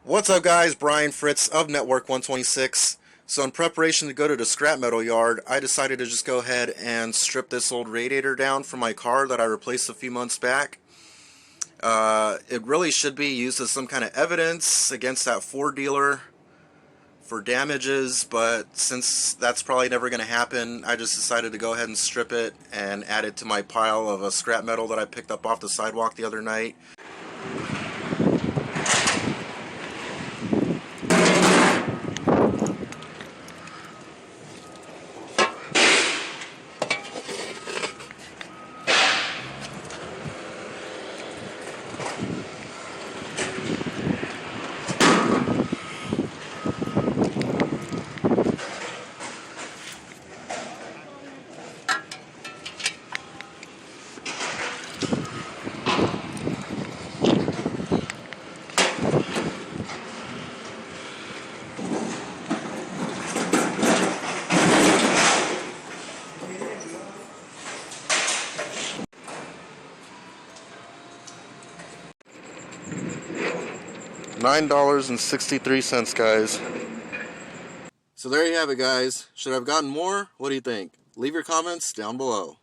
What's up, guys? Brian Fritz of Network 126. So in preparation to go to the scrap metal yard, I decided to just go ahead and strip this old radiator down from my car that I replaced a few months back. It really should be used as some kind of evidence against that Ford dealer for damages, but since that's probably never going to happen, I just decided to go ahead and strip it and add it to my pile of scrap metal that I picked up off the sidewalk the other night. $9.63, guys. So there you have it, guys. Should I have gotten more? What do you think? Leave your comments down below.